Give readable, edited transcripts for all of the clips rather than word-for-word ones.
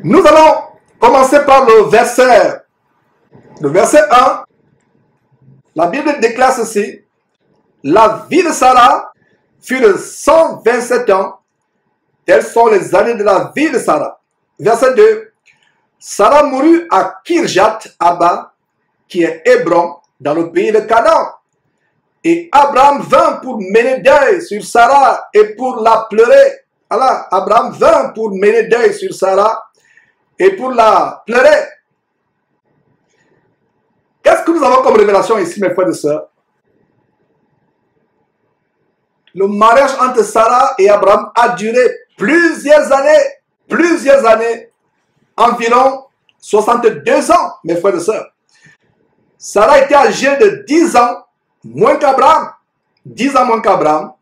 Nous allons commencer par le verset 1. La Bible déclare ceci. La vie de Sarah fut de 127 ans. Telles sont les années de la vie de Sarah. Verset 2. Sarah mourut à Kirjat Abba, qui est Hébron, dans le pays de Canaan. Et Abraham vint pour mener deuil sur Sarah et pour la pleurer. Alors, Abraham vint pour mener deuil sur Sarah et pour la pleurer. Qu'est-ce que nous avons comme révélation ici, mes frères et sœurs? Le mariage entre Sarah et Abraham a duré plusieurs années, environ 62 ans, mes frères et sœurs. Sarah était âgée de 10 ans, moins qu'Abraham. 10 ans moins qu'Abraham.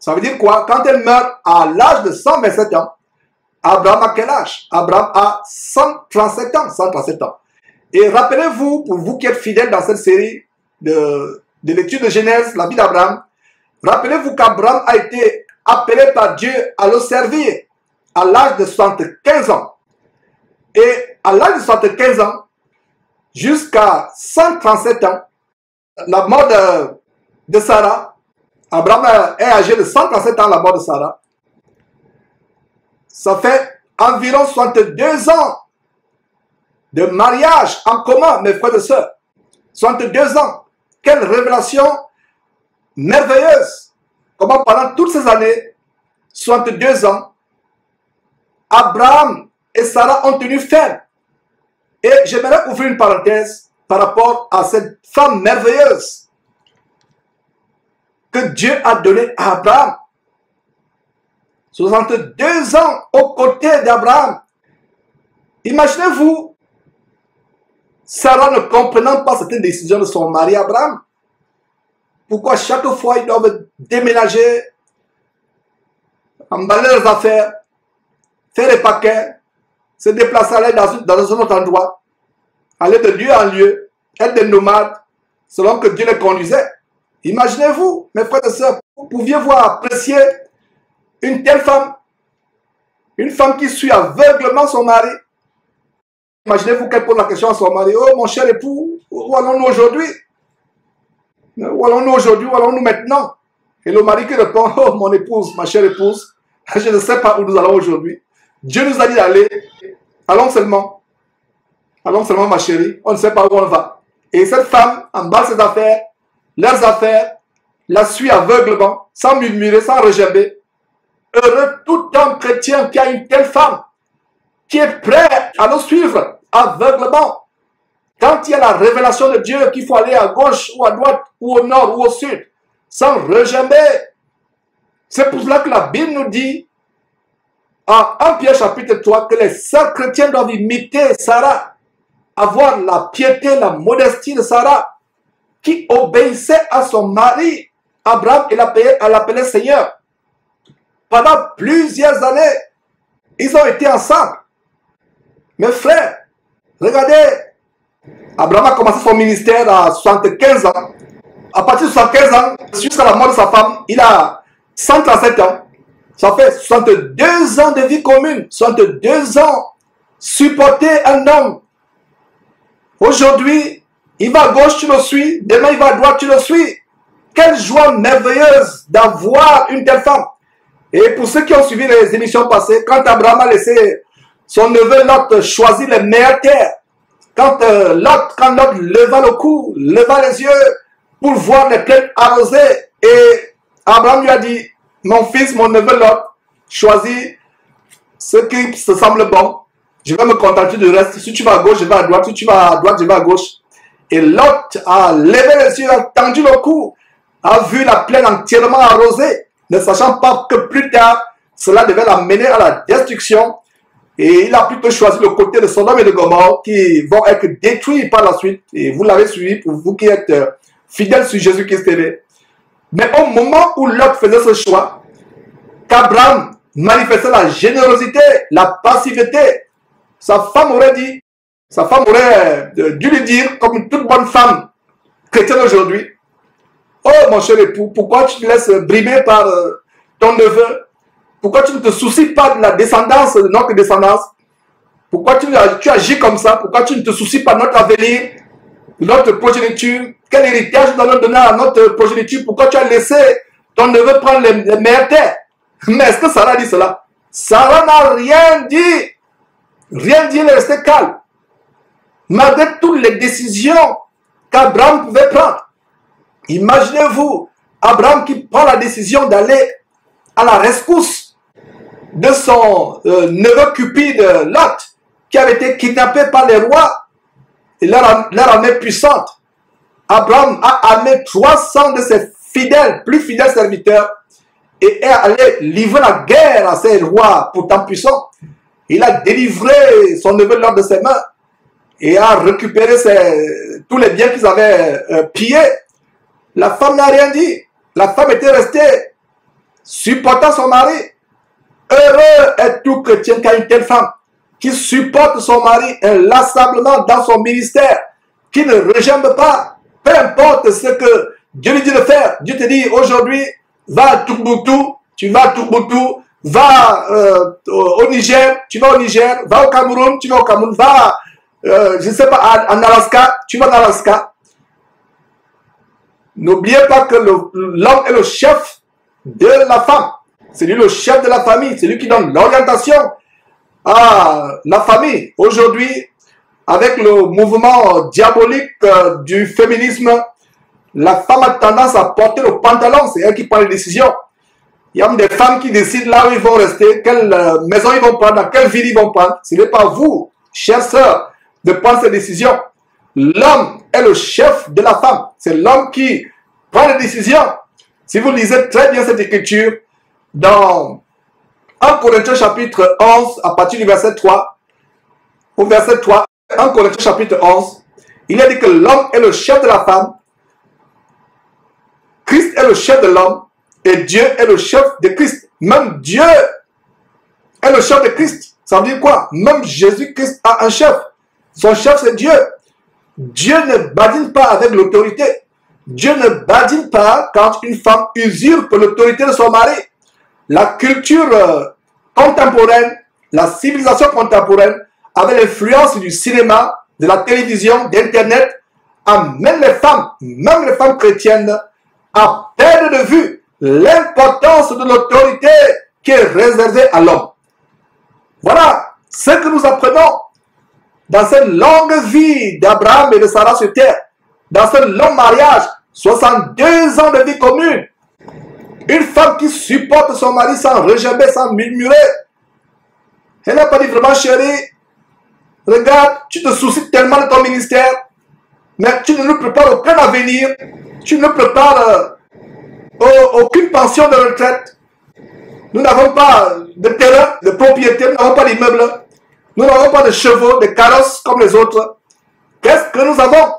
Ça veut dire quoi? Quand elle meurt à l'âge de 127 ans, Abraham a quel âge? Abraham a 137 ans. 137 ans. Et rappelez-vous, pour vous qui êtes fidèles dans cette série de l'étude de Genèse, la vie d'Abraham, rappelez-vous qu'Abraham a été appelé par Dieu à le servir à l'âge de 75 ans. Et à l'âge de 75 ans, jusqu'à 137 ans, la mort de Sarah, Abraham est âgé de 137 ans, la mort de Sarah. Ça fait environ 62 ans de mariage en commun, mes frères et sœurs. 62 ans. Quelle révélation merveilleuse. Comment pendant toutes ces années, 62 ans, Abraham et Sarah ont tenu ferme. Et j'aimerais ouvrir une parenthèse par rapport à cette femme merveilleuse que Dieu a donnée à Abraham. 62 ans aux côtés d'Abraham. Imaginez-vous, Sarah ne comprenant pas certaines décisions de son mari Abraham. Pourquoi chaque fois ils doivent déménager, emballer leurs affaires, faire les paquets, se déplacer, aller dans un autre endroit, aller de lieu en lieu, être des nomades, selon que Dieu les conduisait. Imaginez-vous, mes frères et sœurs, pouviez-vous apprécier une telle femme, une femme qui suit aveuglement son mari. Imaginez-vous qu'elle pose la question à son mari, oh mon cher époux, où allons-nous aujourd'hui? Où allons-nous aujourd'hui, où allons-nous maintenant? Et le mari qui répond, oh mon épouse, ma chère épouse, je ne sais pas où nous allons aujourd'hui. Dieu nous a dit d'aller, allons seulement ma chérie, on ne sait pas où on va. Et cette femme emballe ses affaires, leurs affaires, la suit aveuglement, sans murmurer, sans regimber. Heureux tout homme chrétien qui a une telle femme, qui est prêt à le suivre aveuglement. Quand il y a la révélation de Dieu qu'il faut aller à gauche ou à droite ou au nord ou au sud, sans regimber. C'est pour cela que la Bible nous dit, en 1 Pierre chapitre 3, que les sœurs chrétiens doivent imiter Sarah, avoir la piété, la modestie de Sarah, qui obéissait à son mari, Abraham, et l'appelait Seigneur. Pendant plusieurs années, ils ont été ensemble. Mes frères, regardez, Abraham a commencé son ministère à 75 ans. À partir de 75 ans, jusqu'à la mort de sa femme, il a 137 ans. Ça fait 62 ans de vie commune. 62 ans supporter un homme. Aujourd'hui, il va à gauche, tu le suis. Demain, il va à droite, tu le suis. Quelle joie merveilleuse d'avoir une telle femme. Et pour ceux qui ont suivi les émissions passées, quand Abraham a laissé son neveu Lot choisir les meilleures terres, quand Lot leva le cou, leva les yeux pour voir les plaines arrosées, et Abraham lui a dit, mon fils, mon neveu Lot, choisis ce qui se semble bon, je vais me contenter du reste. Si tu vas à gauche, je vais à droite, si tu vas à droite, je vais à gauche. Et Lot a levé les yeux, a tendu le cou, a vu la plaine entièrement arrosée, ne sachant pas que plus tard, cela devait l'amener à la destruction. Et il a plutôt choisi le côté de Sodome et de Gomorrhe qui vont être détruits par la suite. Et vous l'avez suivi pour vous qui êtes fidèles sur Jésus-Christ TV. Mais au moment où Lot faisait ce choix, qu'Abraham manifestait la générosité, la passivité, sa femme aurait dû lui dire, comme une toute bonne femme chrétienne aujourd'hui, oh mon cher époux, pourquoi tu te laisses brimer par ton neveu? Pourquoi tu ne te soucies pas de la descendance, de notre descendance? Pourquoi tu agis comme ça? Pourquoi tu ne te soucies pas de notre avenir, de notre progéniture? Quel héritage nous allons donner à notre progéniture? Pourquoi tu as laissé ton neveu prendre les meilleures terres? Mais est-ce que Sarah dit cela? Sarah n'a rien dit. Rien dit, elle est restée calme. Malgré toutes les décisions qu'Abraham pouvait prendre. Imaginez-vous, Abraham qui prend la décision d'aller à la rescousse de son neveu cupide Lot, qui avait été kidnappé par les rois et leur armée puissante. Abraham a amené 300 de ses fidèles, plus fidèles serviteurs, et est allé livrer la guerre à ces rois pourtant puissants. Il a délivré son neveu Lot de ses mains et a récupéré tous les biens qu'ils avaient pillés. La femme n'a rien dit. La femme était restée supportant son mari. Heureux est tout chrétien qui a une telle femme qui supporte son mari inlassablement dans son ministère, qui ne rejambe pas, peu importe ce que Dieu lui dit de faire. Dieu te dit aujourd'hui, va à Tombouctou, tu vas à Tombouctou, va au Niger, tu vas au Niger, va au Cameroun, tu vas au Cameroun, va, je ne sais pas, en Alaska, tu vas en Alaska. N'oubliez pas que l'homme est le chef de la femme. C'est lui le chef de la famille. C'est lui qui donne l'orientation à la famille. Aujourd'hui, avec le mouvement diabolique du féminisme, la femme a tendance à porter le pantalon. C'est elle qui prend les décisions. Il y a même des femmes qui décident là où ils vont rester, quelle maison ils vont prendre, dans quelle ville ils vont prendre. Ce n'est pas vous, chères sœurs, de prendre ces décisions. L'homme est le chef de la femme. C'est l'homme qui prend les décisions. Si vous lisez très bien cette écriture, dans 1 Corinthiens chapitre 11, à partir du verset 3, au verset 3, 1 Corinthiens chapitre 11, il a dit que l'homme est le chef de la femme, Christ est le chef de l'homme, et Dieu est le chef de Christ. Même Dieu est le chef de Christ. Ça veut dire quoi? Même Jésus-Christ a un chef. Son chef, c'est Dieu. Dieu ne badine pas avec l'autorité. Dieu ne badine pas quand une femme usurpe l'autorité de son mari. La culture contemporaine, la civilisation contemporaine, avec l'influence du cinéma, de la télévision, d'Internet, amène les femmes, même les femmes chrétiennes, à perdre de vue l'importance de l'autorité qui est réservée à l'homme. Voilà ce que nous apprenons dans cette longue vie d'Abraham et de Sarah sur terre, dans ce long mariage, 62 ans de vie commune. Une femme qui supporte son mari sans rejamber, sans murmurer. Elle n'a pas dit vraiment, chérie, regarde, tu te soucies tellement de ton ministère, mais tu ne nous prépares aucun avenir, tu ne nous prépares aucune pension de retraite. Nous n'avons pas de terrain, de propriété, nous n'avons pas d'immeuble, nous n'avons pas de chevaux, de carrosses comme les autres. Qu'est-ce que nous avons?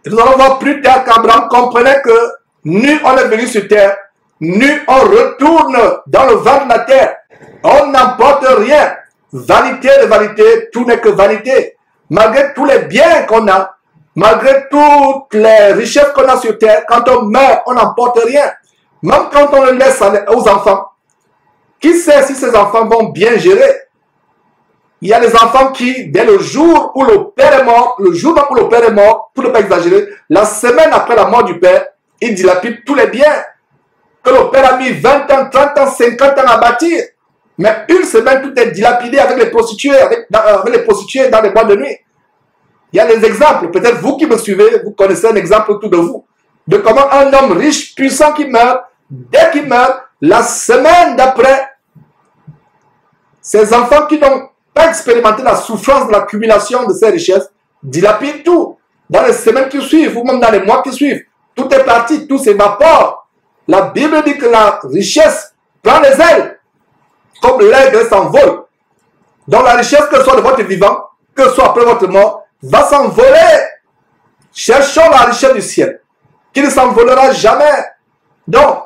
Et nous allons voir plus tard qu'Abraham comprenait que nu on est venu sur terre, nu on retourne dans le ventre de la terre. On n'emporte rien. Vanité de vanité, tout n'est que vanité. Malgré tous les biens qu'on a, malgré toutes les richesses qu'on a sur terre, quand on meurt, on n'emporte rien. Même quand on le laisse aux enfants, qui sait si ces enfants vont bien gérer? Il y a des enfants qui, dès le jour où le père est mort, le jour où le père est mort, pour ne pas exagérer, la semaine après la mort du père, il dilapide tous les biens que le père a mis 20 ans, 30 ans, 50 ans à bâtir. Mais une semaine, tout est dilapidé avec les prostituées, avec les prostituées dans les boîtes de nuit. Il y a des exemples. Peut-être vous qui me suivez, vous connaissez un exemple autour de vous, de comment un homme riche, puissant qui meurt, dès qu'il meurt, la semaine d'après, ces enfants qui n'ont pas expérimenté la souffrance de l'accumulation de ces richesses, dilapident tout. Dans les semaines qui suivent, ou même dans les mois qui suivent, tout est parti, tout s'évapore. La Bible dit que la richesse prend les ailes, comme l'aigle s'envole. Donc la richesse, que ce soit de votre vivant, que ce soit après votre mort, va s'envoler. Cherchons la richesse du ciel, qui ne s'envolera jamais. Donc,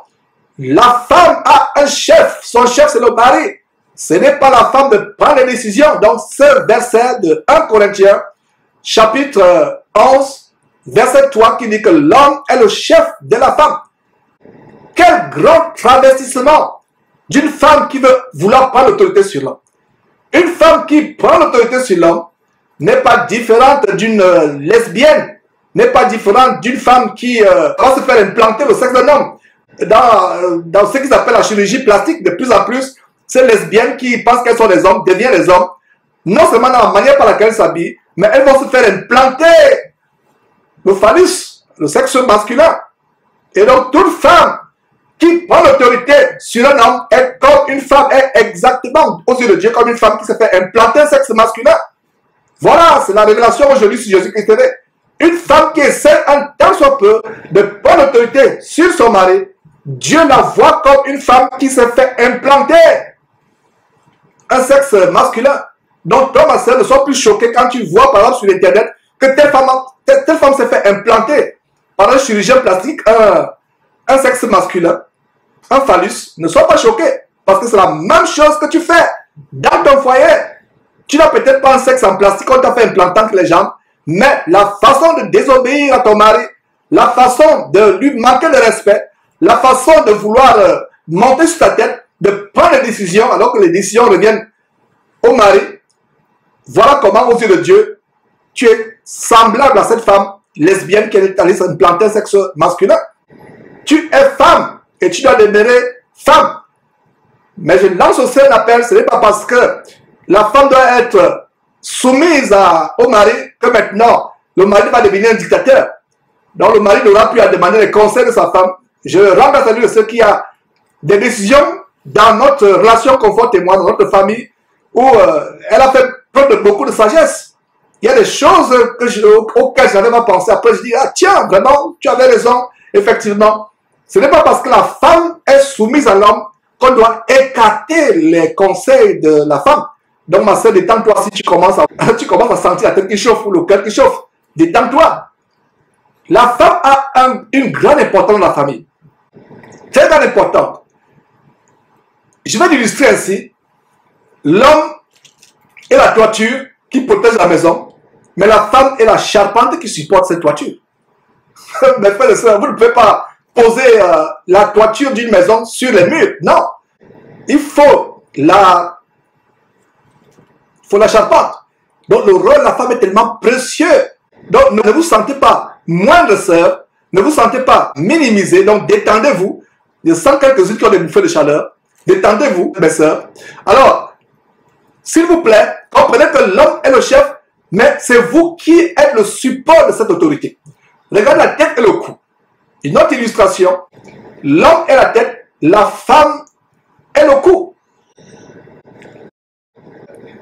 la femme a un chef, son chef c'est le mari. Ce n'est pas la femme de prendre les décisions. Donc, ce verset de 1 Corinthiens, chapitre 11, verset 3, qui dit que l'homme est le chef de la femme. Quel grand travestissement d'une femme qui veut vouloir prendre l'autorité sur l'homme. Une femme qui prend l'autorité sur l'homme n'est pas différente d'une lesbienne, n'est pas différente d'une femme qui va se faire implanter le sexe d'un homme. Dans ce qu'ils appellent la chirurgie plastique, de plus en plus, ces lesbiennes qui pensent qu'elles sont des hommes deviennent des hommes, non seulement dans la manière par laquelle elles s'habillent, mais elles vont se faire implanter le phallus, le sexe masculin. Et donc, toute femme qui prend l'autorité sur un homme est comme une femme, est exactement, aux yeux de Dieu, comme une femme qui se fait implanter un sexe masculin. Voilà, c'est la révélation aujourd'hui sur Jésus-Christ. Une femme qui essaie un tant soit peu de prendre l'autorité sur son mari, Dieu la voit comme une femme qui se fait implanter un sexe masculin. Donc, toi, ma soeur, ne sois plus choqué quand tu vois, par exemple, sur Internet, que telle femme se fait implanter par un chirurgien plastique un sexe masculin, un phallus. Ne sois pas choqué, parce que c'est la même chose que tu fais dans ton foyer. Tu n'as peut-être pas un sexe en plastique qu'on t'a fait implanter entre les jambes, mais la façon de désobéir à ton mari, la façon de lui manquer de respect, la façon de vouloir monter sur ta tête, de prendre des décisions alors que les décisions reviennent au mari, voilà comment, aux yeux de Dieu, tu es semblable à cette femme lesbienne qui est allée s'implanter un sexe masculin. Tu es femme et tu dois demeurer femme. Mais je lance aussi un appel, ce n'est pas parce que la femme doit être soumise au mari que maintenant le mari va devenir un dictateur. Donc le mari n'aura plus à demander les conseils de sa femme. Je rends grâce à Dieu de ce qu'il y a des décisions dans notre relation confort-témoin, dans notre famille, où elle a fait preuve de beaucoup de sagesse. Il y a des choses auxquelles je n'avais pas pensé. Après, je dis, ah tiens, vraiment, tu avais raison. Effectivement, ce n'est pas parce que la femme est soumise à l'homme qu'on doit écarter les conseils de la femme. Donc, ma soeur, détends-toi si tu commences à sentir la tête qui chauffe ou le cœur qui chauffe. Détends-toi. La femme a une grande importance dans la famille. Très grande importance. Je vais l'illustrer ainsi. L'homme est la toiture qui protège la maison, mais la femme est la charpente qui supporte cette toiture. Mes frères et sœurs, vous ne pouvez pas poser la toiture d'une maison sur les murs. Non. Il faut la charpente. Donc le rôle de la femme est tellement précieux. Donc ne vous sentez pas moindre sœur, ne vous sentez pas minimisé. Donc détendez-vous. Je sens quelques-unes qui ont des bouffées de chaleur. Détendez-vous, mes sœurs. Alors, s'il vous plaît, comprenez que l'homme est le chef, mais c'est vous qui êtes le support de cette autorité. Regardez la tête et le cou. Une autre illustration. L'homme est la tête, la femme est le cou.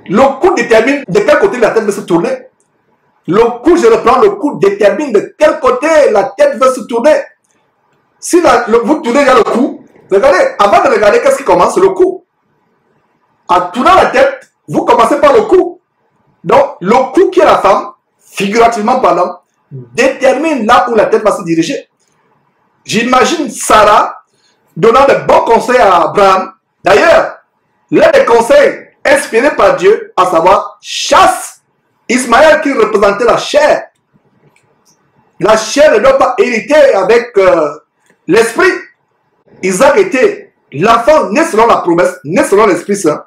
Le cou détermine de quel côté la tête veut se tourner. Le cou, je reprends, le cou détermine de quel côté la tête veut se tourner. Si vous tournez vers le cou, regardez, avant de regarder qu'est-ce qui commence, le cou. En tournant la tête, vous commencez par le cou. Donc, le cou qui est la femme, figurativement parlant, détermine là où la tête va se diriger. J'imagine Sarah donnant de bons conseils à Abraham. D'ailleurs, l'un des conseils inspirés par Dieu, à savoir, chasse Ismaël qui représentait la chair. La chair ne doit pas hériter avec l'esprit. Isaac était l'enfant né selon la promesse, né selon l'Esprit Saint.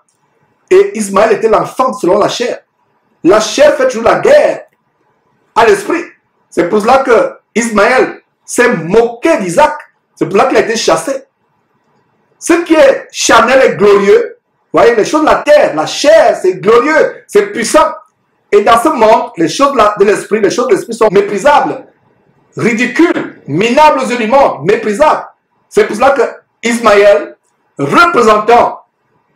Et Ismaël était l'enfant selon la chair. La chair fait toujours la guerre à l'esprit. C'est pour cela que Ismaël s'est moqué d'Isaac. C'est pour cela qu'il a été chassé. Ce qui est charnel et glorieux, vous voyez, les choses de la terre, la chair, c'est glorieux, c'est puissant. Et dans ce monde, les choses de l'esprit sont méprisables, ridicules, minables aux yeux du monde, méprisables. C'est pour cela que Ismaël, représentant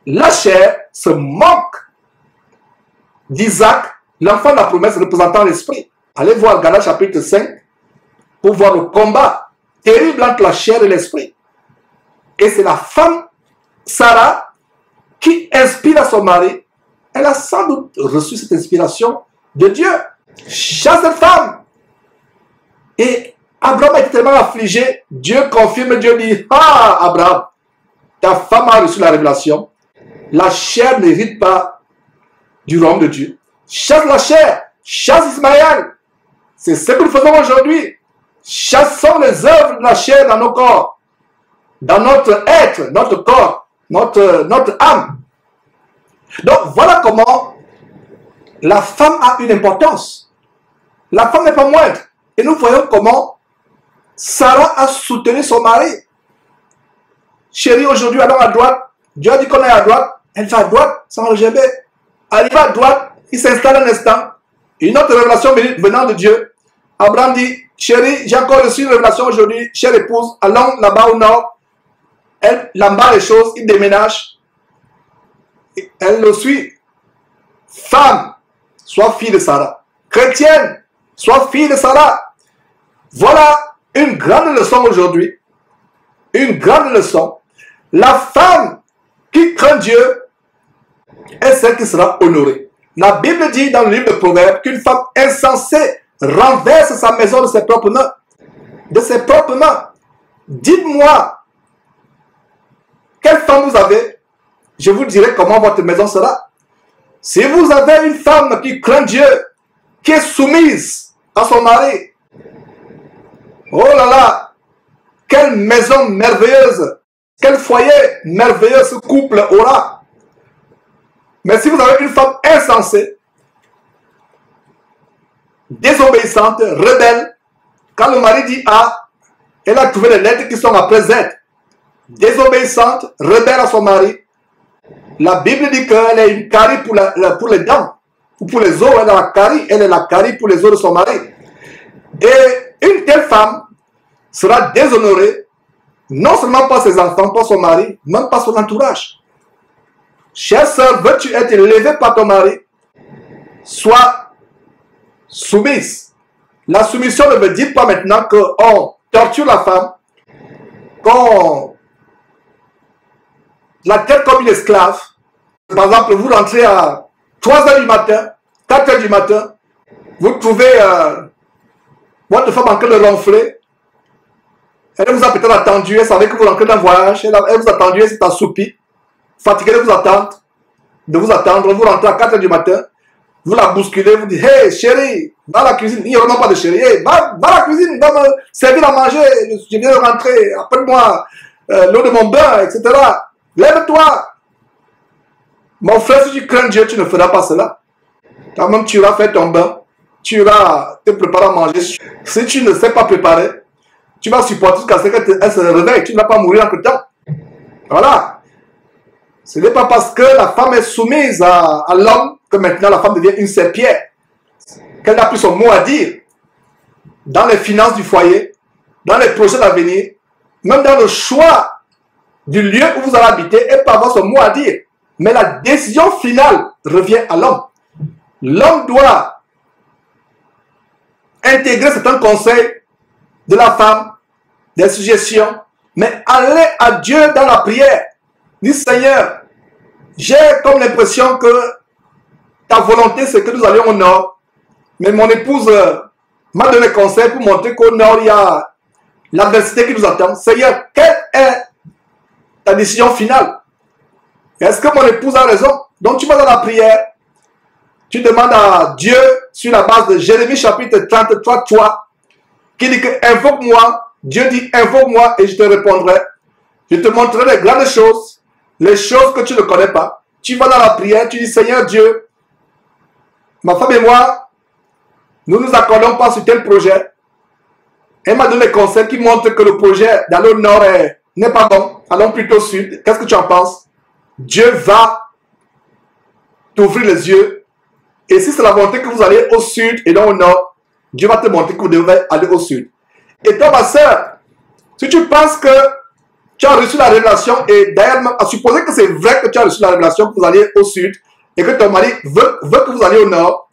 la chair, se moque d'Isaac, l'enfant de la promesse représentant l'esprit. Allez voir Galates chapitre 5 pour voir le combat terrible entre la chair et l'esprit. Et c'est la femme, Sarah, qui inspire à son mari. Elle a sans doute reçu cette inspiration de Dieu. Chasse cette femme. Et Abraham était tellement affligé. Dieu confirme, Dieu dit, ah Abraham, ta femme a reçu la révélation. La chair n'hérite pas du royaume de Dieu. Chasse la chair. Chasse Ismaël. C'est ce que nous faisons aujourd'hui. Chassons les œuvres de la chair dans nos corps. Dans notre être, notre corps, notre âme. Donc voilà comment la femme a une importance. La femme n'est pas moindre. Et nous voyons comment Sarah a soutenu son mari. Chérie, aujourd'hui, allons à droite. Dieu a dit qu'on est à droite. Elle va à droite sans rejeter. Elle va à droite. Il s'installe un instant. Une autre révélation venant de Dieu. Abraham dit, chérie, j'ai encore reçu une révélation aujourd'hui. Chère épouse, allons là-bas au nord. Elle l'embarque les choses. Il déménage. Elle le suit. Femme, sois fille de Sarah. Chrétienne, sois fille de Sarah. Voilà une grande leçon aujourd'hui. Une grande leçon. La femme qui craint Dieu est celle qui sera honorée. La Bible dit dans le livre de Proverbes qu'une femme insensée renverse sa maison de ses propres mains. De ses propres mains. Dites-moi, quelle femme vous avez? Je vous dirai comment votre maison sera. Si vous avez une femme qui craint Dieu, qui est soumise à son mari, oh là là, quelle maison merveilleuse, quel foyer merveilleux ce couple aura. Mais si vous avez une femme insensée, désobéissante, rebelle, quand le mari dit A, elle a trouvé les lettres qui sont après Z. Désobéissante, rebelle à son mari. La Bible dit qu'elle est une carie pour les dents, ou pour les os, elle est la carie, pour les os de son mari. Et une telle femme sera déshonorée, non seulement par ses enfants, par son mari, même par son entourage. Chère sœur, veux-tu être élevée par ton mari? Sois soumise. La soumission ne veut dire pas maintenant qu'on torture la femme, qu'on la traite comme une esclave. Par exemple, vous rentrez à 3 h du matin, 4 h du matin, vous trouvez votre femme en train de ronfler. Elle vous a peut-être attendu, elle savait que vous rentrez dans le voyage, elle vous a attendu, elle s'est assoupie, fatiguée de vous attendre, vous rentrez à 4 h du matin, vous la bousculez, vous dites, hey chérie, va à la cuisine, il n'y a vraiment pas de chérie, hey, va à la cuisine, va me servir à manger, je viens de rentrer, appelle-moi l'eau de mon bain, etc. Lève-toi. Mon frère, si tu crains Dieu, tu ne feras pas cela. Quand même, tu iras faire ton bain, tu iras te préparer à manger. Si tu ne sais pas préparer, tu vas supporter jusqu'à ce qu'elle se réveille, tu ne vas pas mourir en tout temps. Voilà. Ce n'est pas parce que la femme est soumise à l'homme que maintenant la femme devient une serpillère. Qu'elle n'a plus son mot à dire. Dans les finances du foyer, dans les projets d'avenir, même dans le choix du lieu où vous allez habiter, elle peut avoir son mot à dire. Mais la décision finale revient à l'homme. L'homme doit intégrer certains conseils de la femme, des suggestions, mais aller à Dieu dans la prière. Dis Seigneur, j'ai comme l'impression que ta volonté c'est que nous allions au nord, mais mon épouse m'a donné conseil pour montrer qu'au nord il y a l'adversité qui nous attend. Seigneur, quelle est ta décision finale? Est-ce que mon épouse a raison? Donc tu vas dans la prière, tu demandes à Dieu sur la base de Jérémie chapitre 33, 3, qui dit que invoque-moi. Dieu dit invoque-moi et je te répondrai. Je te montrerai les grandes choses, les choses que tu ne connais pas. Tu vas dans la prière, tu dis Seigneur Dieu, ma femme et moi, nous nous accordons pas sur tel projet. Elle m'a donné des conseils qui montrent que le projet d'aller au nord n'est pas bon. Allons plutôt au sud. Qu'est-ce que tu en penses? Dieu va t'ouvrir les yeux. Et si c'est la volonté que vous allez au sud et non au nord, Dieu va te montrer que vous devez aller au sud. Et toi, ma soeur, si tu penses que tu as reçu la révélation, et d'ailleurs, à supposer que c'est vrai que tu as reçu la révélation que vous allez au sud, et que ton mari veut que vous alliez au nord,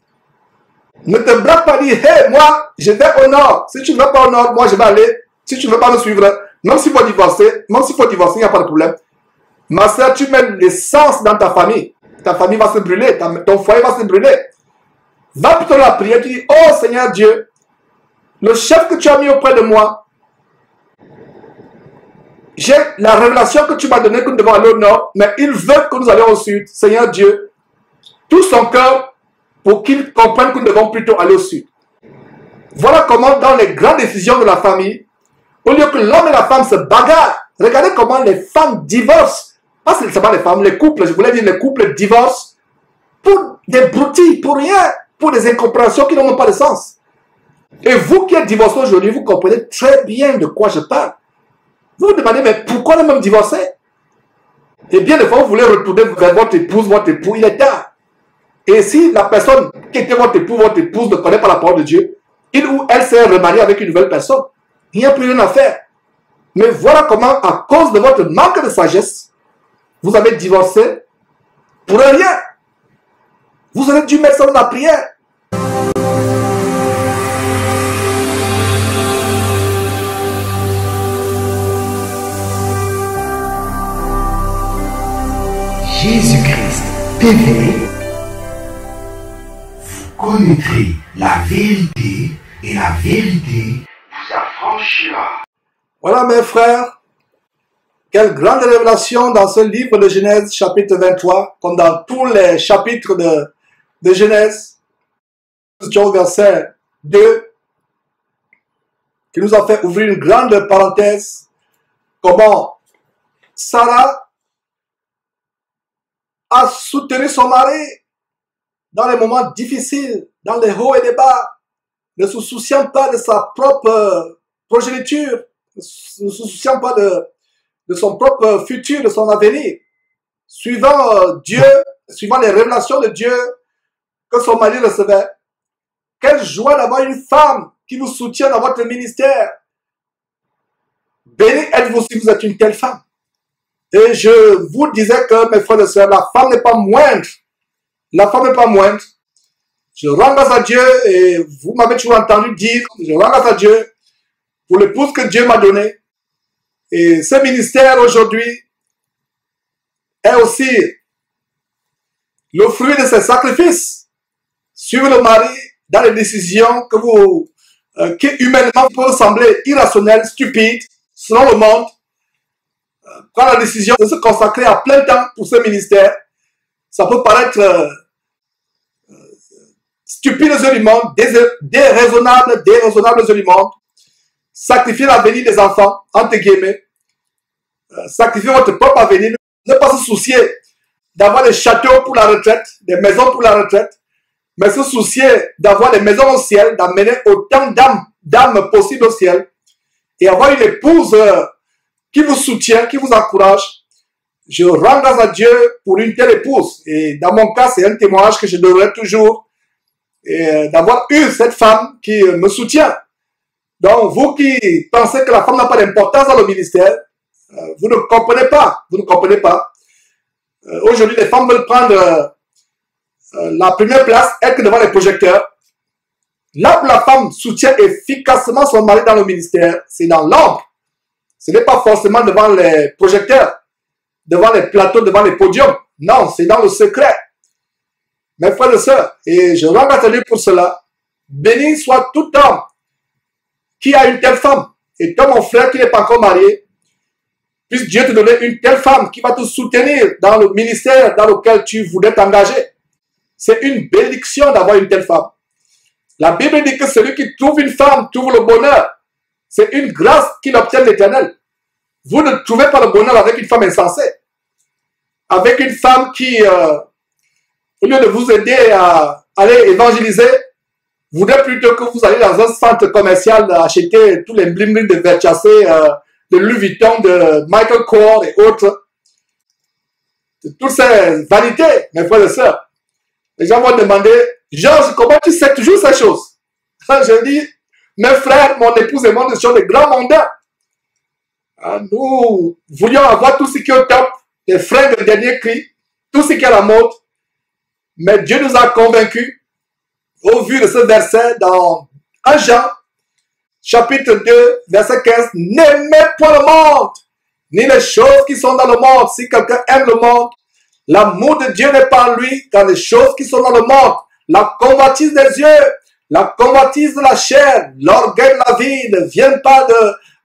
ne te blague pas, dire, hey, moi, je vais au nord. Si tu ne veux pas au nord, moi, je vais aller. Si tu ne veux pas me suivre, même s'il faut divorcer, il n'y a pas de problème. Ma soeur, tu mets l'essence dans ta famille. Ta famille va se brûler, ton foyer va se brûler. Va plutôt la prière, tu dis, oh Seigneur Dieu, le chef que tu as mis auprès de moi, j'ai la révélation que tu m'as donnée que nous devons aller au nord, mais il veut que nous allions au sud. Seigneur Dieu, tout son cœur pour qu'il comprenne que nous devons plutôt aller au sud. Voilà comment dans les grandes décisions de la famille, au lieu que l'homme et la femme se bagarrent, regardez comment les femmes divorcent pas seulement les femmes, les couples, je voulais dire les couples divorcent pour des broutilles, pour rien, pour des incompréhensions qui n'ont pas de sens. Et vous qui êtes divorcé aujourd'hui, vous comprenez très bien de quoi je parle. Vous vous demandez, mais pourquoi ne même divorcer? Et bien des fois, vous voulez retourner vers votre époux, il est tard. Et si la personne qui était votre épouse ne connaît pas la parole de Dieu, il ou elle s'est remariée avec une nouvelle personne, il n'y a plus rien à faire. Mais voilà comment, à cause de votre manque de sagesse, vous avez divorcé pour rien. Vous avez dû mettre ça dans la prière. Jésus-Christ TV, vous connaîtrez la vérité et la vérité vous affranchira. Voilà mes frères, quelle grande révélation dans ce livre de Genèse chapitre 23, comme dans tous les chapitres de Genèse, verset 2, qui nous a fait ouvrir une grande parenthèse, comment Sarah a soutenu son mari dans les moments difficiles, dans les hauts et les bas, ne se souciant pas de sa propre progéniture, ne se souciant pas de son propre futur, de son avenir, suivant Dieu, suivant les révélations de Dieu que son mari recevait. Quelle joie d'avoir une femme qui vous soutient dans votre ministère. Béni êtes-vous si vous êtes une telle femme. Et je vous disais que, mes frères et sœurs, la femme n'est pas moindre. La femme n'est pas moindre. Je rends grâce à Dieu et vous m'avez toujours entendu dire, je rends grâce à Dieu pour l'épouse que Dieu m'a donnée. Et ce ministère aujourd'hui est aussi le fruit de ses sacrifices. Suivre le mari dans les décisions que vous, qui humainement peuvent sembler irrationnelles, stupides, selon le monde. Prendre la décision de se consacrer à plein temps pour ce ministère, ça peut paraître stupide aux yeux du monde, déraisonnable aux yeux du monde. Sacrifier l'avenir des enfants, entre guillemets, sacrifier votre propre avenir, ne pas se soucier d'avoir des châteaux pour la retraite, des maisons pour la retraite, mais se soucier d'avoir des maisons au ciel, d'amener autant d'âmes possibles au ciel, et avoir une épouse qui vous soutient, qui vous encourage. Je rends grâce à Dieu pour une telle épouse. Et dans mon cas, c'est un témoignage que je donnerai toujours, d'avoir eu cette femme qui me soutient. Donc, vous qui pensez que la femme n'a pas d'importance dans le ministère, vous ne comprenez pas. Vous ne comprenez pas. Aujourd'hui, les femmes veulent prendre la première place, être devant les projecteurs. Là où la femme soutient efficacement son mari dans le ministère, c'est dans l'ombre. Ce n'est pas forcément devant les projecteurs, devant les plateaux, devant les podiums. Non, c'est dans le secret. Mes frères et sœurs, et je rends grâce à Dieu pour cela. Béni soit tout homme qui a une telle femme. Et toi, mon frère qui n'est pas encore marié, puisse Dieu te donner une telle femme qui va te soutenir dans le ministère dans lequel tu voudrais t'engager. C'est une bénédiction d'avoir une telle femme. La Bible dit que celui qui trouve une femme trouve le bonheur. C'est une grâce qu'il obtient de l'Éternel. Vous ne trouvez pas le bonheur avec une femme insensée. Avec une femme qui, au lieu de vous aider à aller évangéliser, voudrait plutôt que vous alliez dans un centre commercial acheter tous les bling de Versace, de Louis Vuitton, de Michael Kors et autres. Toutes ces vanités, mes frères et sœurs. Les gens vont demander, Georges, comment tu sais toujours ces choses? Je dis, mes frères, mon épouse et moi, nous sommes des grands mondains. Nous voulions avoir tout ce qui est au top, les fringues de dernier cri, tout ce qui est à la mode. Mais Dieu nous a convaincus, au vu de ce verset dans 1 Jean, chapitre 2, verset 15, n'aimez pas le monde, ni les choses qui sont dans le monde. Si quelqu'un aime le monde, l'amour de Dieu n'est pas en lui, car les choses qui sont dans le monde, la convoitise des yeux, la convoitise de la chair, l'orgueil de la vie ne viennent pas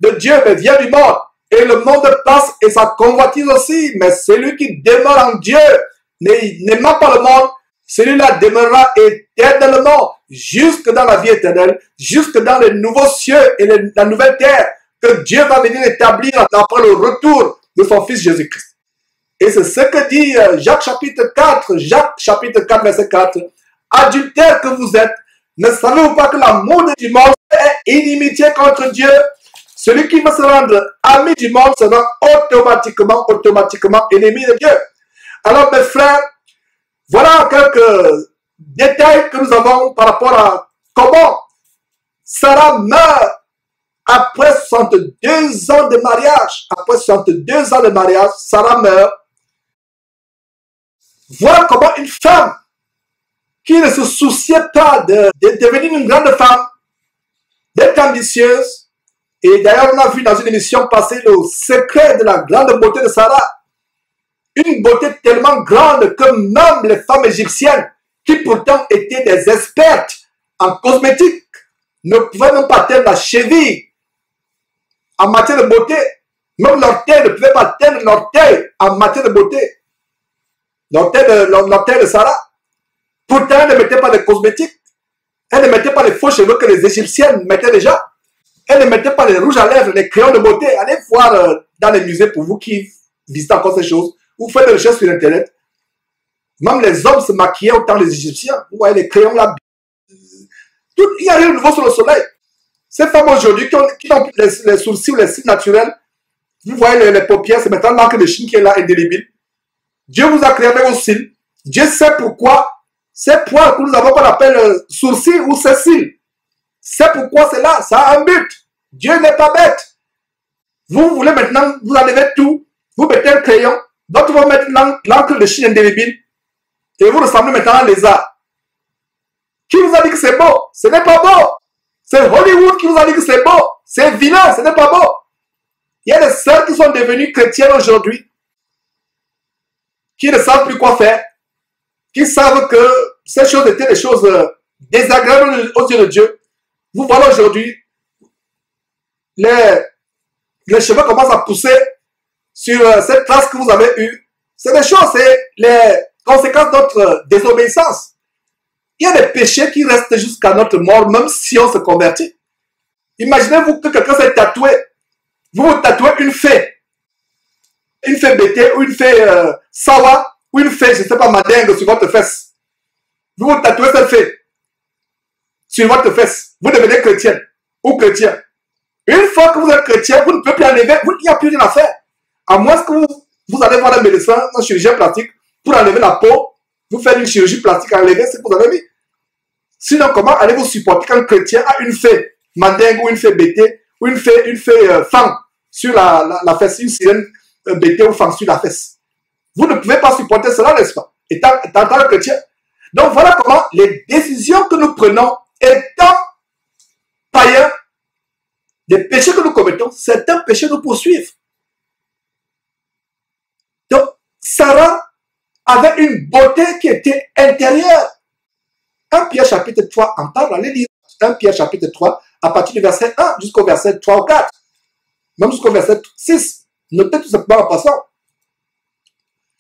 de Dieu, mais vient du monde. Et le monde passe et sa convoitise aussi, mais celui qui demeure en Dieu, n'aimant pas le monde, celui-là demeurera éternellement, jusque dans la vie éternelle, jusque dans les nouveaux cieux et la nouvelle terre, que Dieu va venir établir après le retour de son Fils Jésus-Christ. Et c'est ce que dit Jacques chapitre 4, verset 4. Adultères que vous êtes, ne savez-vous pas que l'amour du monde est inimitié contre Dieu? Celui qui veut se rendre ami du monde sera automatiquement ennemi de Dieu. Alors mes frères, voilà quelques détails que nous avons par rapport à comment Sarah meurt après 62 ans de mariage. Après 62 ans de mariage, Sarah meurt. Voilà comment une femme qui ne se souciait pas de devenir une grande femme, d'être ambitieuse. Et d'ailleurs, on a vu dans une émission passée le secret de la grande beauté de Sarah. Une beauté tellement grande que même les femmes égyptiennes, qui pourtant étaient des expertes en cosmétique, ne pouvaient même pas atteindre la cheville en matière de beauté. Même l'orteil ne pouvait pas atteindre l'orteil en matière de beauté. L'orteil de Sarah. Pourtant, elle ne mettait pas de cosmétiques. Elle ne mettait pas les faux cheveux que les Égyptiennes mettaient déjà. Elle ne mettait pas les rouges à lèvres, les crayons de beauté. Allez voir dans les musées pour vous qui visitez encore ces choses. Vous faites des recherches sur Internet. Même les hommes se maquillaient autant les Égyptiens. Vous voyez les crayons là. Il y a rien de nouveau sur le soleil. Ces femmes aujourd'hui qui ont les sourcils ou les cils naturels, vous voyez les paupières, c'est maintenant l'encre de Chine qui est là, indélébile. Dieu vous a créé avec vos cils. Dieu sait pourquoi ces poils que nous avons qu'on appelle sourcils ou ces cils. C'est pourquoi c'est là, ça a un but. Dieu n'est pas bête. Vous voulez maintenant, vous enlevez tout, vous mettez un crayon, d'autres vont mettre l'encre de Chine indélébile et vous ressemblez maintenant à un lézard. Qui vous a dit que c'est beau? Ce n'est pas beau. C'est Hollywood qui vous a dit que c'est beau. C'est vilain, ce n'est pas beau. Il y a des sœurs qui sont devenues chrétiennes aujourd'hui, qui ne savent plus quoi faire, qui savent que ces choses étaient des choses désagréables aux yeux de Dieu. Vous voilà aujourd'hui, les cheveux commencent à pousser sur cette trace que vous avez eue. C'est des choses, c'est les conséquences de notre désobéissance. Il y a des péchés qui restent jusqu'à notre mort, même si on se convertit. Imaginez-vous que quelqu'un s'est tatoué. Vous vous tatouez une fée bêtée, ou une fée sawa, ou une fée, je ne sais pas, madingue sur votre fesse. Vous vous tatouez cette fée sur votre fesse. Vous devenez chrétienne ou chrétien. Une fois que vous êtes chrétien, vous ne pouvez plus enlever, il n'y a plus rien à faire. À moins que vous allez voir un médecin, un chirurgien plastique, pour enlever la peau, vous faites une chirurgie plastique, enlever ce que vous avez mis. Sinon, comment allez-vous supporter qu'un chrétien a une fée mandingue ou une fée bêtée ou une fée femme sur la fesse, une sirène bêtée ou femme sur la fesse? Vous ne pouvez pas supporter cela, n'est-ce pas? Étant chrétien. Donc voilà comment les décisions que nous prenons étant païens, les péchés que nous commettons, certains péchés nous poursuivent. Donc, Sarah avait une beauté qui était intérieure. 1 Pierre chapitre 3 en parle, allez lire 1 Pierre chapitre 3 à partir du verset 1 jusqu'au verset 3 ou 4, même jusqu'au verset 6. Notez tout simplement en passant.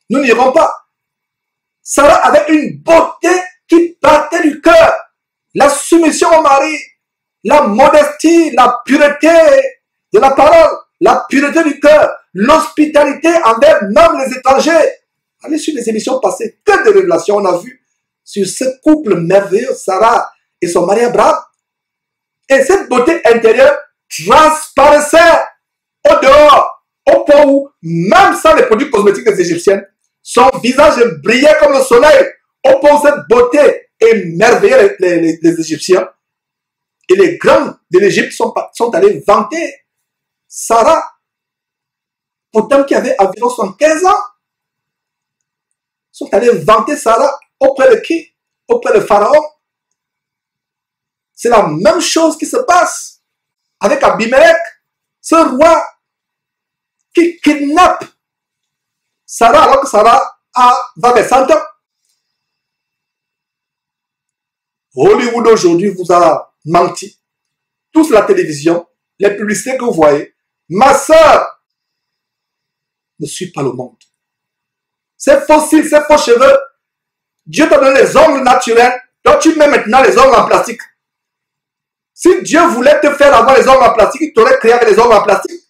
Nous n'irons pas. Sarah avait une beauté qui partait du cœur. La soumission au mari, la modestie, la pureté de la parole, la pureté du cœur, l'hospitalité envers même les étrangers. Allez sur les émissions passées, que de révélations on a vu sur ce couple merveilleux, Sarah et son mari Abraham. Et cette beauté intérieure transparaissait au dehors, au point où, même sans les produits cosmétiques des Égyptiennes, son visage brillait comme le soleil, au point où cette beauté émerveillait les Égyptiens. Et les grands de l'Égypte sont allés vanter Sarah, pourtant qui avait environ 75 ans, sont allés vanter Sarah auprès de qui? Auprès de Pharaon. C'est la même chose qui se passe avec Abimelech, ce roi qui kidnappe Sarah alors que Sarah va vers 100 ans. Hollywood aujourd'hui vous a menti. Tous la télévision, les publicités que vous voyez. Ma soeur ne suit pas le monde. Ces fossiles, ces faux cheveux, Dieu t'a donné les ongles naturels, donc tu mets maintenant les ongles en plastique. Si Dieu voulait te faire avoir les ongles en plastique, il t'aurait créé avec les ongles en plastique.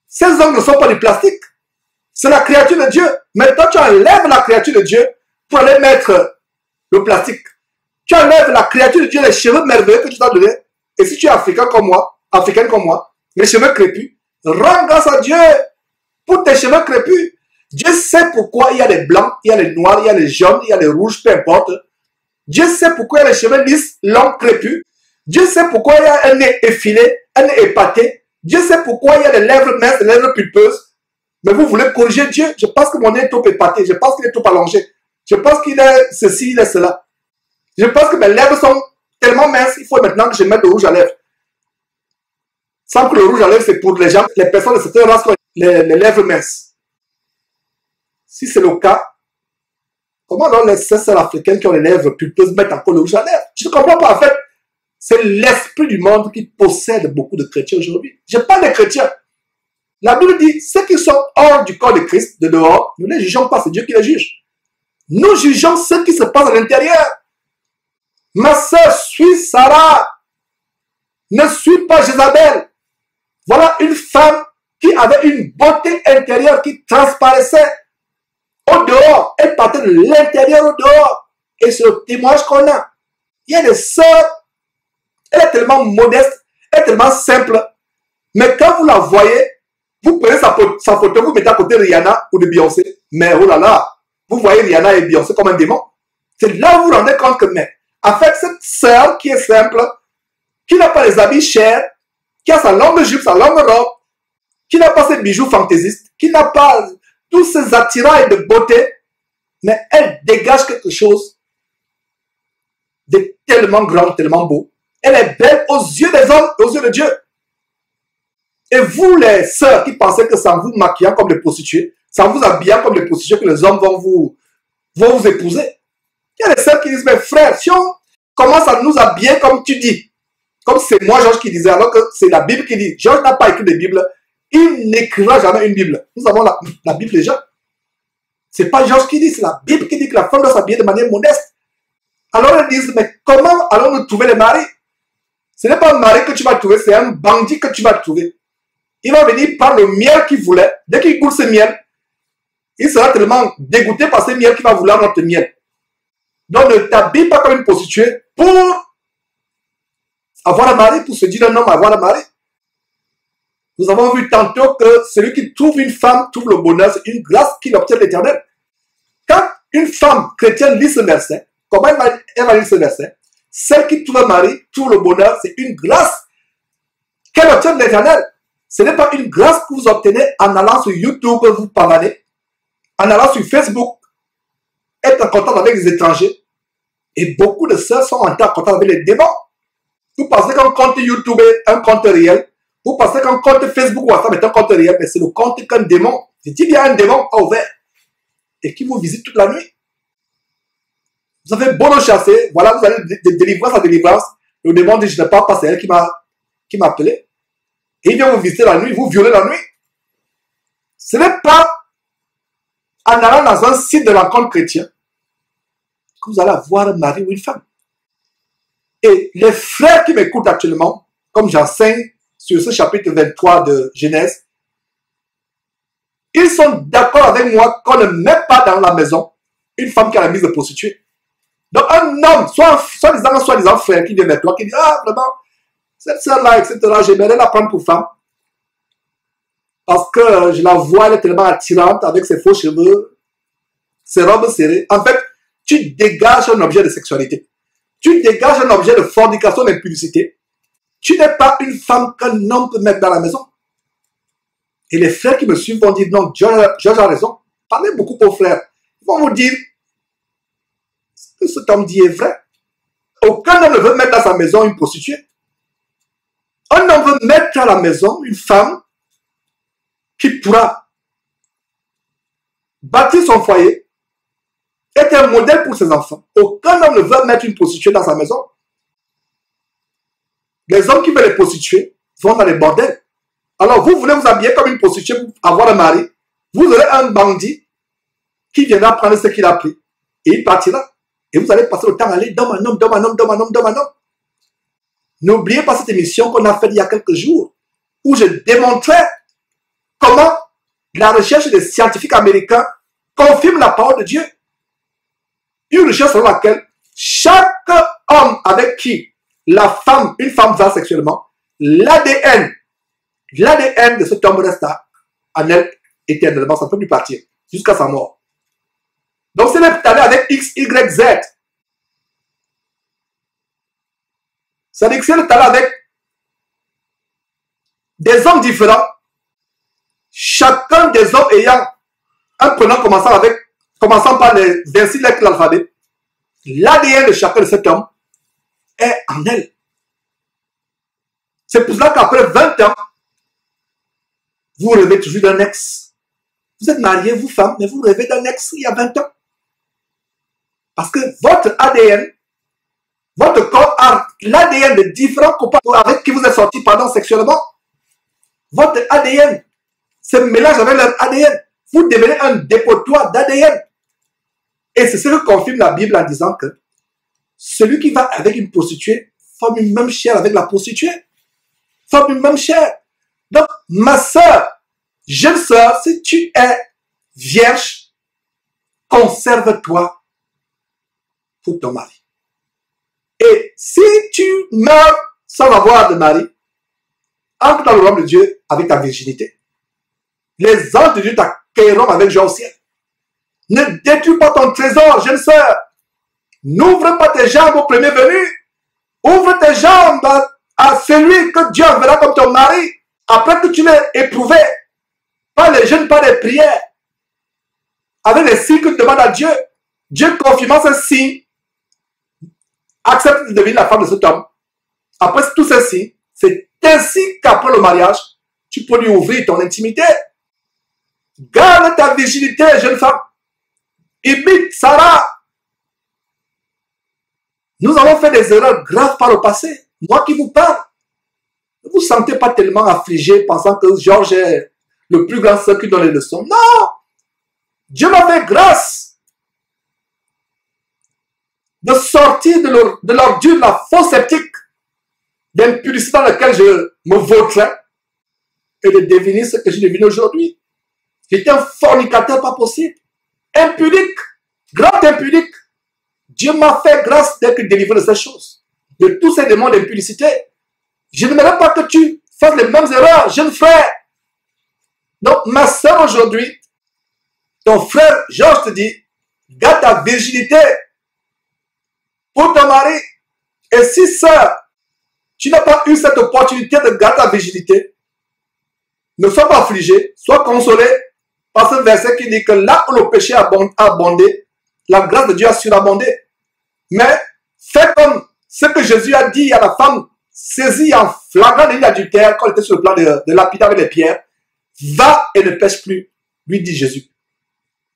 Ces ongles ne sont pas du plastique. C'est la créature de Dieu. Maintenant, tu enlèves la créature de Dieu pour aller mettre le plastique. Tu enlèves la créature de Dieu, les cheveux merveilleux que tu t'as donné. Et si tu es africain comme moi, africaine comme moi, les cheveux crépus, rends grâce à Dieu pour tes cheveux crépus. Dieu sait pourquoi il y a les blancs, il y a les noirs, il y a les jaunes, il y a les rouges, peu importe. Dieu sait pourquoi il y a les cheveux lisses, longs, crépus. Dieu sait pourquoi il y a un nez effilé, un nez épaté. Dieu sait pourquoi il y a des lèvres minces, des lèvres pulpeuses. Mais vous voulez corriger Dieu. Je pense que mon nez est trop épaté. Je pense qu'il est trop allongé. Je pense qu'il est ceci, il est cela. Je pense que mes lèvres sont tellement minces, il faut maintenant que je mette le rouge à lèvres. Sans que le rouge à lèvres, c'est pour les gens, les personnes de certaines races qui ont les lèvres minces. Si c'est le cas, comment alors les sœurs africaines qui ont les lèvres pulpeuses mettent encore le rouge à lèvres? Je ne comprends pas. En fait, c'est l'esprit du monde qui possède beaucoup de chrétiens aujourd'hui. Je parle des chrétiens. La Bible dit, ceux qui sont hors du corps de Christ, de dehors, nous ne les jugeons pas, c'est Dieu qui les juge. Nous jugeons ce qui se passe à l'intérieur. Ma sœur, suis Sarah. Ne suis pas Jézabel. Voilà une femme qui avait une beauté intérieure qui transparaissait au dehors. Elle partait de l'intérieur au dehors. Et c'est le témoignage qu'on a. Il y a des sœurs, elle est tellement modeste, elle est tellement simple. Mais quand vous la voyez, vous prenez sa photo, vous mettez à côté de Rihanna ou de Beyoncé. Mais oh là là, vous voyez Rihanna et Beyoncé comme un démon. C'est là où vous vous rendez compte que, mais, en fait, cette sœur qui est simple, qui n'a pas les habits chers, qui a sa longue jupe, sa longue robe, qui n'a pas ses bijoux fantaisistes, qui n'a pas tous ces attirails de beauté, mais elle dégage quelque chose de tellement grand, tellement beau. Elle est belle aux yeux des hommes, aux yeux de Dieu. Et vous, les sœurs qui pensez que c'est en vous maquillant comme les prostituées, c'est en vous habillant comme les prostituées que les hommes vont vous épouser. Il y a des sœurs qui disent, mais frère, si on commence à nous habiller comme tu dis, comme c'est moi, Georges, qui disais, alors que c'est la Bible qui dit, Georges n'a pas écrit de Bible, il n'écrira jamais une Bible. Nous avons la Bible déjà. C'est pas Georges qui dit, c'est la Bible qui dit que la femme doit s'habiller de manière modeste. Alors ils disent, mais comment allons-nous trouver les maris? Ce n'est pas un mari que tu vas trouver, c'est un bandit que tu vas trouver. Il va venir par le miel qu'il voulait. Dès qu'il goûte ce miel, il sera tellement dégoûté par ce miel qu'il va vouloir notre miel. Donc ne t'habille pas comme une prostituée pour avoir un mari, pour se dire un homme avoir un mari. Nous avons vu tantôt que celui qui trouve une femme trouve le bonheur, c'est une grâce qu'il obtient de l'Éternel. Quand une femme chrétienne lit ce verset, comment elle va lire ce verset? Celle qui trouve un mari trouve le bonheur, c'est une grâce qu'elle obtient de l'Éternel. Ce n'est pas une grâce que vous obtenez en allant sur YouTube, vous pavanez, en allant sur Facebook, être en contact avec les étrangers. Et beaucoup de sœurs sont en contact avec les démons. Vous pensez qu'un compte YouTube est un compte réel. Vous pensez qu'un compte Facebook ou WhatsApp est un compte réel, mais c'est le compte qu'un démon. Je dis bien un démon a ouvert et qui vous visite toute la nuit. Vous avez beau le chasser, voilà, vous allez de délivrance à délivrance. Le démon dit, je ne parle pas, c'est elle qui m'a appelé. Et il vient vous visiter la nuit, vous violer la nuit. Ce n'est pas en allant dans un site de rencontre chrétien que vous allez avoir un mari ou une femme. Et les frères qui m'écoutent actuellement, comme j'enseigne sur ce chapitre 23 de Genèse, ils sont d'accord avec moi qu'on ne met pas dans la maison une femme qui a la mise de prostituée. Donc un homme, soi-disant frère qui vient vers toi, qui dit, ah vraiment, cette sœur-là, etc., j'aimerais la prendre pour femme. Parce que je la vois, elle est tellement attirante avec ses faux cheveux, ses robes serrées. En fait, tu dégages un objet de sexualité. Tu dégages un objet de fornication, d'impudicité. Tu n'es pas une femme qu'un homme peut mettre dans la maison. Et les frères qui me suivent vont dire, non, Georges a raison. Parlez beaucoup aux frères. Ils vont vous dire, ce que cet homme dit est vrai. Aucun homme ne veut mettre dans sa maison une prostituée. Un homme veut mettre à la maison une femme qui pourra bâtir son foyer, être un modèle pour ses enfants. Aucun homme ne veut mettre une prostituée dans sa maison. Les hommes qui veulent les prostituées vont dans les bordels. Alors vous voulez vous habiller comme une prostituée pour avoir un mari. Vous aurez un bandit qui viendra prendre ce qu'il a pris. Et il partira. Et vous allez passer le temps à aller dans un homme, dans un homme, dans un homme, dans un homme. N'oubliez pas cette émission qu'on a faite il y a quelques jours, où je démontrais comment la recherche des scientifiques américains confirme la parole de Dieu. Une recherche selon laquelle chaque homme avec qui une femme va sexuellement, l'ADN de cet homme reste en elle éternellement, ça ne peut plus partir jusqu'à sa mort. Donc, c'est même allé avec X, Y, Z. C'est-à-dire que c'est allé avec des hommes différents, chacun des hommes ayant un prénom commençant par les 26 lettres de l'alphabet, l'ADN de chacun de cet homme est en elle. C'est pour cela qu'après 20 ans, vous rêvez toujours d'un ex. Vous êtes marié, vous femme, mais vous rêvez d'un ex il y a 20 ans. Parce que votre ADN, votre corps a l'ADN de différents copains avec qui vous êtes sortis sexuellement. Votre ADN se mélange avec leur ADN. Vous devenez un dépotoir d'ADN. Et c'est ce que confirme la Bible en disant que celui qui va avec une prostituée forme une même chair avec la prostituée. Forme une même chair. Donc, ma soeur, jeune soeur, si tu es vierge, conserve-toi pour ton mari. Et si tu meurs sans avoir de mari, entre dans le royaume de Dieu avec ta virginité. Les anges de Dieu t'accueilleront avec joie au ciel. Ne détruis pas ton trésor, jeune sœur. N'ouvre pas tes jambes au premier venu. Ouvre tes jambes à celui que Dieu verra comme ton mari. Après que tu l'aies éprouvé par les jeûnes, par les prières, avec les signes que tu demandes à Dieu, Dieu confirmant ce signe, accepte de devenir la femme de cet homme. Après tous ces signes, c'est ainsi qu'après le mariage, tu peux lui ouvrir ton intimité. Garde ta virginité, jeune femme. Imite Sarah. Nous avons fait des erreurs graves par le passé. Moi qui vous parle. Ne vous sentez pas tellement affligé pensant que Georges est le plus grand seul qui donne les leçons. Non! Dieu m'a fait grâce de sortir de l'ordure, la fausse sceptique, d'impudicité dans laquelle je me vautrais et de devenir ce que je deviens aujourd'hui. J'étais un fornicateur pas possible. Impudique, grand impudique. Dieu m'a fait grâce d'être délivré de ces choses. De tous ces démons d'impudicité. Je n'aimerais pas que tu fasses les mêmes erreurs, jeune frère. Donc, ma soeur aujourd'hui, ton frère Georges te dit, garde ta virginité pour ton mari. Et si ça, tu n'as pas eu cette opportunité de garder ta virginité, ne sois pas affligé, sois consolé par ce verset qui dit que là où le péché a abondé, la grâce de Dieu a surabondé. Mais fais comme ce que Jésus a dit à la femme saisie en flagrant délit d'adultère quand elle était sur le plan de lapider avec les pierres. Va et ne pêche plus, lui dit Jésus.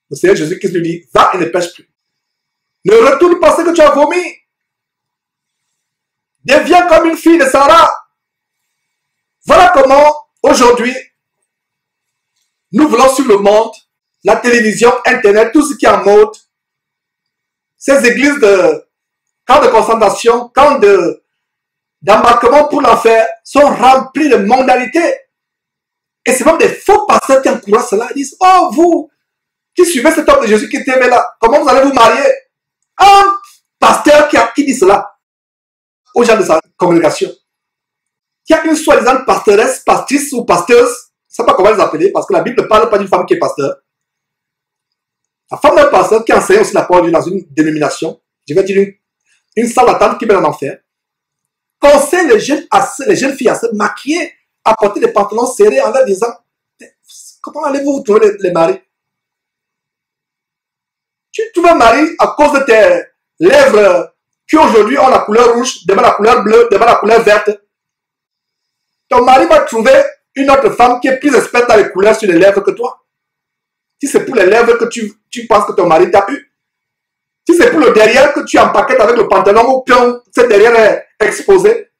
Le Seigneur Jésus-Christ lui dit, va et ne pêche plus. Ne retourne pas ce que tu as vomi. Deviens comme une fille de Sarah. Voilà comment, aujourd'hui, nous voulons suivre le monde, la télévision, Internet, tout ce qui est en mode. Ces églises de camps de concentration, camps d'embarquement pour l'enfer sont remplies de mondanité. Et c'est même des faux pasteurs qui encouragent cela. Ils disent, oh vous, qui suivez cet homme de Jésus qui était là, comment vous allez vous marier? Un pasteur qui dit cela aux gens de sa congrégation. Il y a une soi-disant pastoresse, pastrice ou pasteuse, je ne sais pas comment les appeler, parce que la Bible ne parle pas d'une femme qui est pasteur. La femme d'un pasteur qui enseigne aussi la parole de Dieu dans une dénomination, je vais dire une salle d'attente qui met en enfer, conseille les jeunes filles à se maquiller, à porter des pantalons serrés en leur disant, comment allez-vous trouver les maris? Tu trouves un mari à cause de tes lèvres qui aujourd'hui ont la couleur rouge, demain la couleur bleue, demain la couleur verte. Ton mari va trouver une autre femme qui est plus experte dans les couleurs sur les lèvres que toi. Si c'est pour les lèvres que tu penses que ton mari t'a eu. Si c'est pour le derrière que tu empaquettes avec le pantalon ou que ce derrière est exposé,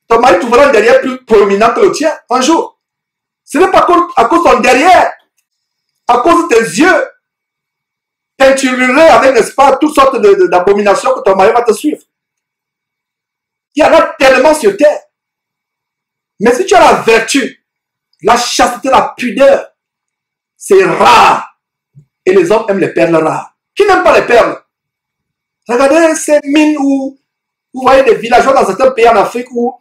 ton mari trouvera un derrière plus proéminent que le tien un jour. Ce n'est pas à cause de ton derrière, à cause de tes yeux peinturés avec, n'est-ce pas, toutes sortes d'abominations que ton mari va te suivre. Il y en a tellement sur terre. Mais si tu as la vertu, la chasteté, la pudeur, c'est rare. Et les hommes aiment les perles rares. Qui n'aime pas les perles? Regardez ces mines où vous voyez des villageois dans certains pays en Afrique où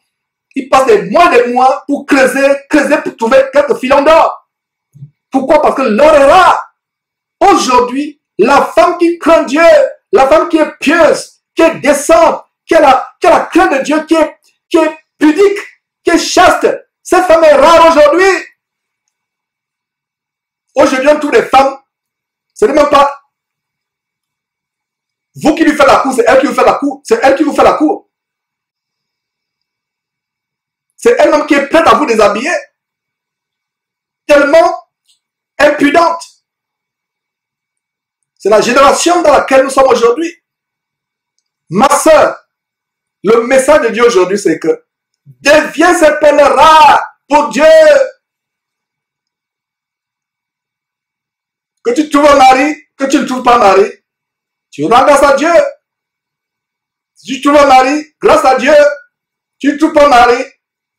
ils passent des mois pour creuser pour trouver quelques filons d'or. Pourquoi? Parce que l'or est rare. Aujourd'hui, la femme qui craint Dieu, la femme qui est pieuse, qui est décente, qui a la crainte de Dieu, qui est pudique, qui est chaste, cette femme est rare aujourd'hui. Aujourd'hui, on trouve des femmes, ce n'est même pas vous qui lui faites la cour, c'est elle qui vous fait la cour, c'est elle qui vous fait la cour. C'est elle-même qui est prête à vous déshabiller. Tellement impudente. C'est la génération dans laquelle nous sommes aujourd'hui. Ma soeur, le message de Dieu aujourd'hui, c'est que deviens cette perle rare pour Dieu. Que tu trouves un mari, que tu ne trouves pas un mari, tu rends grâce à Dieu. Si tu trouves un mari, grâce à Dieu, tu ne trouves pas un mari,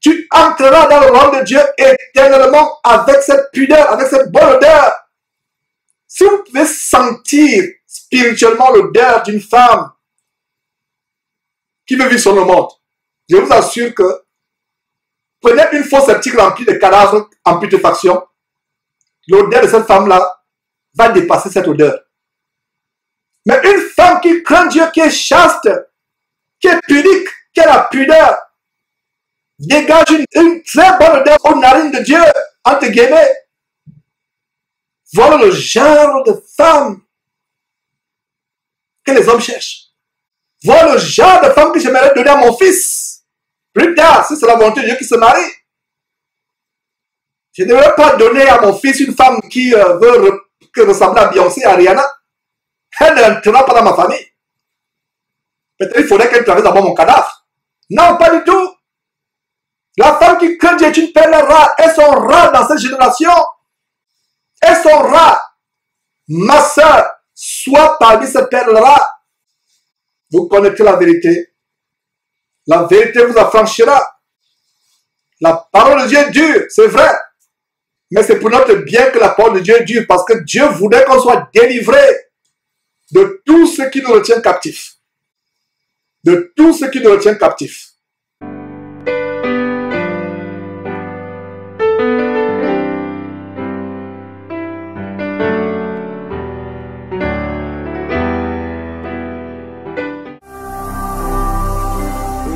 tu entreras dans le royaume de Dieu éternellement avec cette pudeur, avec cette bonne odeur. Si vous pouvez sentir spirituellement l'odeur d'une femme qui veut vivre sur le monde, je vous assure que prenez une fausse sceptique remplie de cadavres en putréfaction, l'odeur de cette femme-là va dépasser cette odeur. Mais une femme qui craint Dieu, qui est chaste, qui est pudique, qui a la pudeur, dégage une très bonne odeur aux narines de Dieu, entre guillemets. Voilà le genre de femme que les hommes cherchent. Voilà le genre de femme que j'aimerais donner à mon fils. Plus tard, si c'est la volonté de Dieu qui se marie. Je ne devrais pas donner à mon fils une femme qui veut ressembler à Beyoncé, à Rihanna. Elle n'entrera pas dans ma famille. Peut-être il faudrait qu'elle traverse d'abord mon cadavre. Non, pas du tout. La femme qui craint Dieu est une perle rare. Elles sont rares dans cette génération. Elles sont rares. Ma soeur, sois parmi ces perles rares. Vous connaîtrez la vérité. La vérité vous affranchira. La parole de Dieu est dure, c'est vrai. Mais c'est pour notre bien que la parole de Dieu est dure. Parce que Dieu voudrait qu'on soit délivré de tout ce qui nous retient captifs. De tout ce qui nous retient captifs.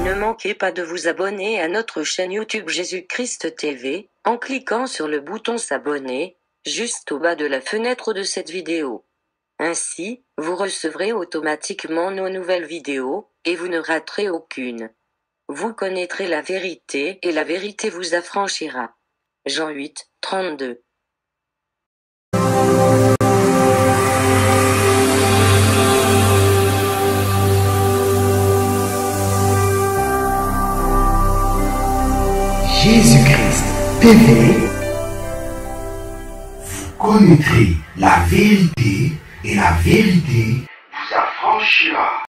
Ne manquez pas de vous abonner à notre chaîne YouTube Jésus-Christ TV, en cliquant sur le bouton s'abonner, juste au bas de la fenêtre de cette vidéo. Ainsi, vous recevrez automatiquement nos nouvelles vidéos, et vous ne raterez aucune. Vous connaîtrez la vérité, et la vérité vous affranchira. Jean 8, 32. Jésus-Christ TV, vous connaîtrez la vérité et la vérité vous affranchira.